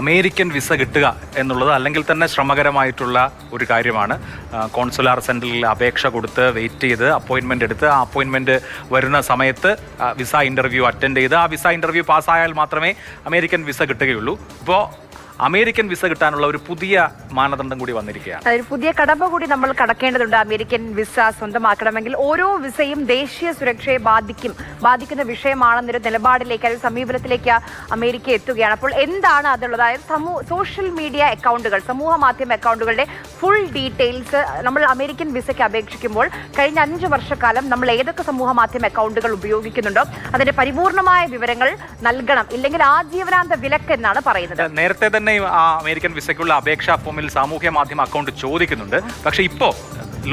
American visa കിട്ടുക എന്നുള്ളത് അല്ലെങ്കിൽ തന്നെ ശ്രമകരമായിട്ടുള്ള ഒരു കാര്യമാണ്. കോൺസുലാർ സെൻറ്ററിൽ അപേക്ഷ കൊടുത്ത് വെയിറ്റ് ചെയ്ത് അപ്പോയിൻമെൻ്റ് എടുത്ത് ആ അപ്പോയിൻമെൻറ്റ് വരുന്ന സമയത്ത് വിസ ഇൻ്റർവ്യൂ അറ്റൻഡ് ചെയ്ത് ആ വിസ ഇൻ്റർവ്യൂ പാസ്സായാൽ മാത്രമേ അമേരിക്കൻ വിസ കിട്ടുകയുള്ളൂ. ഇപ്പോൾ അമേരിക്കൻ വിസ കിട്ടാനുള്ള ഒരു പുതിയ മാനദണ്ഡം കൂടി വന്നിരിക്കുകയാണ്. ഒരു പുതിയ കടമ്പ കൂടി നമ്മൾ കടക്കേണ്ടതുണ്ട്. അമേരിക്കൻ വിസ സ്വന്തമാക്കണമെങ്കിൽ ഓരോ വിസയും ദേശീയ സുരക്ഷയെ ബാധിക്കുന്ന വിഷയമാണെന്നൊരു നിലപാടിലേക്ക് അല്ലെങ്കിൽ സമീപനത്തിലേക്ക് അമേരിക്ക എത്തുകയാണ്. അപ്പോൾ എന്താണ് അതുള്ളത്? അതായത് സോഷ്യൽ മീഡിയ അക്കൗണ്ടുകൾ, സമൂഹ മാധ്യമ അക്കൗണ്ടുകളുടെ ഫുൾ ഡീറ്റെയിൽസ് നമ്മൾ അമേരിക്കൻ വിസയ്ക്ക് അപേക്ഷിക്കുമ്പോൾ കഴിഞ്ഞ 5 വർഷക്കാലം നമ്മൾ ഏതൊക്കെ സമൂഹ മാധ്യമ അക്കൗണ്ടുകൾ ഉപയോഗിക്കുന്നുണ്ടോ അതിന്റെ പരിപൂർണമായ വിവരങ്ങൾ നൽകണം, ഇല്ലെങ്കിൽ ആജീവനാന്ത വിലക്ക് എന്നാണ് പറയുന്നത്. നേരത്തെ തന്നെ ആ അമേരിക്കൻ വിസയ്ക്കുള്ള അപേക്ഷാ ഫോമിൽ സാമൂഹ്യ മാധ്യമ അക്കൗണ്ട് ചോദിക്കുന്നുണ്ട്. പക്ഷേ ഇപ്പോൾ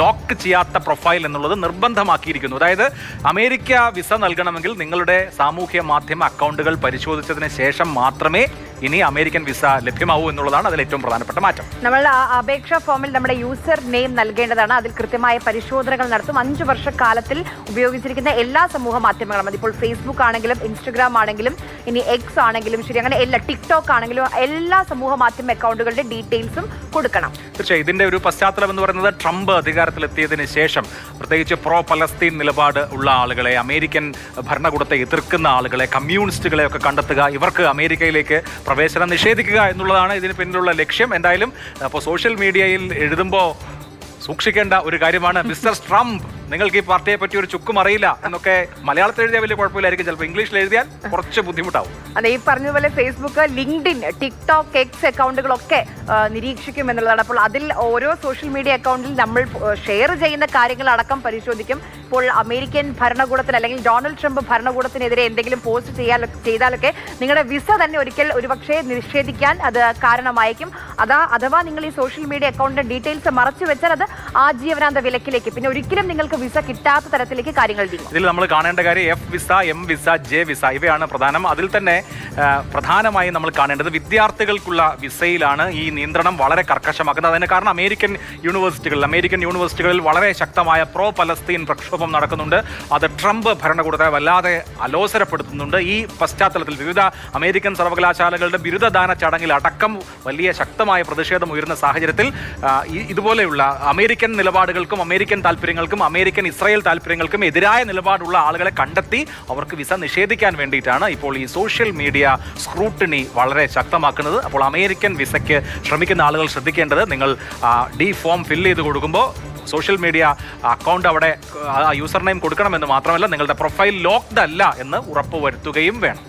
ലോക്ക് ചെയ്യാത്ത പ്രൊഫൈൽ എന്നുള്ളത് നിർബന്ധമാക്കിയിരിക്കുന്നു. അതായത് അമേരിക്ക വിസ നൽകണമെങ്കിൽ നിങ്ങളുടെ സാമൂഹ്യ മാധ്യമ അക്കൗണ്ടുകൾ പരിശോധിച്ചതിന് ശേഷം മാത്രമേ ഇനി അമേരിക്കൻ വിസ ലഭ്യമാവൂ എന്നുള്ളതാണ് അതിൽ ഏറ്റവും പ്രധാനപ്പെട്ട മാറ്റം. നമ്മൾ അപേക്ഷാ ഫോമിൽ നമ്മുടെ യൂസർ നെയിം നൽകേണ്ടതാണ്. അതിൽ കൃത്യമായ പരിശോധനകൾ നടത്തും. 5 വർഷക്കാലത്തിൽ ഉപയോഗിച്ചിരിക്കുന്ന എല്ലാ സമൂഹ മാധ്യമങ്ങളും, അതിപ്പോൾ ഫേസ്ബുക്ക് ആണെങ്കിലും ഇൻസ്റ്റഗ്രാം ആണെങ്കിലും ഇനി എക്സ് ആണെങ്കിലും ശരി, അങ്ങനെ എല്ലാ ടിക്ടോക്ക് ആണെങ്കിലും എല്ലാ സമൂഹ മാധ്യമ അക്കൗണ്ടുകളുടെ ഡീറ്റെയിൽസും കൊടുക്കണം. തീർച്ചയായും ഇതിന്റെ ഒരു പശ്ചാത്തലം എന്ന് പറയുന്നത് ട്രംപ് അധികാരത്തിലെത്തിയതിന് ശേഷം പ്രത്യേകിച്ച് പ്രോ പലസ്തീൻ നിലപാട് ഉള്ള ആളുകളെ, അമേരിക്കൻ ഭരണകൂടത്തെ എതിർക്കുന്ന ആളുകളെ, കമ്മ്യൂണിസ്റ്റുകളെ ഒക്കെ കണ്ടെത്തുക, ഇവർക്ക് അമേരിക്കയിലേക്ക് പ്രവേശനം നിഷേധിക്കുക എന്നുള്ളതാണ് ഇതിന് പിന്നിലുള്ള ലക്ഷ്യം. എന്തായാലും അപ്പോൾ സോഷ്യൽ മീഡിയയിൽ എഴുതുമ്പോൾ സൂക്ഷിക്കേണ്ട ഒരു കാര്യമാണ് മിസ്റ്റർ ട്രംപ്, നിങ്ങൾക്ക് ഈ പാർട്ടിയെ പറ്റി ഒരു ചുക്കും അറിയില്ല എന്നൊക്കെ മലയാളത്തിൽ എഴുതിയാൽ വലിയ കുഴപ്പമില്ലായിരിക്കും, ചിലപ്പോൾ ഇംഗ്ലീഷിൽ എഴുതിയാൽ കുറച്ച് ബുദ്ധിമുട്ടാവും. അതെ, ഈ പറഞ്ഞതുപോലെ ഫേസ്ബുക്ക്, ലിങ്ക്ഡിൻ, ടിക്ടോക്ക്, എക്സ് അക്കൗണ്ടുകളൊക്കെ നിരീക്ഷിക്കും എന്നുള്ളതാണ്. അപ്പോൾ അതിൽ ഓരോ സോഷ്യൽ മീഡിയ അക്കൗണ്ടിൽ നമ്മൾ ഷെയർ ചെയ്യുന്ന കാര്യങ്ങളടക്കം പരിശോധിക്കും. ഇപ്പോൾ അമേരിക്കൻ ഭരണകൂടത്തിന് അല്ലെങ്കിൽ ഡൊണാൾഡ് ട്രംപ് ഭരണകൂടത്തിനെതിരെ എന്തെങ്കിലും പോസ്റ്റ് ചെയ്താലൊക്കെ നിങ്ങളുടെ വിസ തന്നെ ഒരുപക്ഷെ നിഷേധിക്കാൻ അത് കാരണമായിരിക്കും. അഥവാ നിങ്ങൾ ഈ സോഷ്യൽ മീഡിയ അക്കൗണ്ടിന്റെ ഡീറ്റെയിൽസ് മറച്ചു വെച്ചാൽ അത് ആജീവനാന്ത വിലക്കിലേക്ക്, പിന്നെ ഒരിക്കലും നിങ്ങൾക്ക് വിസ കിട്ടാത്ത തരത്തിലേക്ക് കാര്യങ്ങൾ നീങ്ങും. ഇതിൽ നമ്മൾ കാണേണ്ട കാര്യം F visa, M visa, J visa ഇവയാണ് പ്രധാനം. അതിൽ തന്നെ പ്രധാനമായി നമ്മൾ കാണേണ്ടത് വിദ്യാർത്ഥികൾക്കുള്ള വിസയിലാണ് ഈ നിയന്ത്രണം വളരെ കർക്കശമാക്കുന്നത്. അതിന് കാരണം അമേരിക്കൻ യൂണിവേഴ്സിറ്റികളിൽ വളരെ ശക്തമായ പ്രോ പലസ്തീൻ പ്രക്ഷോഭം നടക്കുന്നുണ്ട്. അത് ട്രംപ് ഭരണകൂടത്തെ വല്ലാതെ അലോസരപ്പെടുത്തുന്നുണ്ട്. ഈ പശ്ചാത്തലത്തിൽ വിവിധ അമേരിക്കൻ സർവകലാശാലകളുടെ ബിരുദദാന ചടങ്ങിൽ അടക്കം വലിയ ശക്തമായ പ്രതിഷേധം ഉയരുന്ന സാഹചര്യത്തിൽ ഇതുപോലെയുള്ള അമേരിക്കൻ നിലപാടുകൾക്കും അമേരിക്കൻ താല്പര്യങ്ങൾക്കും അമേരിക്കൻ ഇസ്രായേൽ താല്പര്യങ്ങൾക്കും എതിരായ നിലപാടുള്ള ആളുകളെ കണ്ടെത്തി അവർക്ക് വിസ നിഷേധിക്കാൻ വേണ്ടിയിട്ടാണ് ഇപ്പോൾ ഈ സോഷ്യൽ മീഡിയ സ്ക്രൂട്ടിനി വളരെ ശക്തമാക്കുന്നത്. അപ്പോൾ അമേരിക്കൻ വിസയ്ക്ക് ശ്രമിക്കുന്ന ആളുകൾ ശ്രദ്ധിക്കേണ്ടത്, നിങ്ങൾ ഫോം ഫില്ല് ചെയ്ത് കൊടുക്കുമ്പോൾ സോഷ്യൽ മീഡിയ അക്കൗണ്ട് അവിടെ യൂസർ നെയിം കൊടുക്കണമെന്ന് മാത്രമല്ല നിങ്ങളുടെ പ്രൊഫൈൽ ലോക്ക്ഡ് അല്ല എന്ന് ഉറപ്പുവരുത്തുകയും വേണം.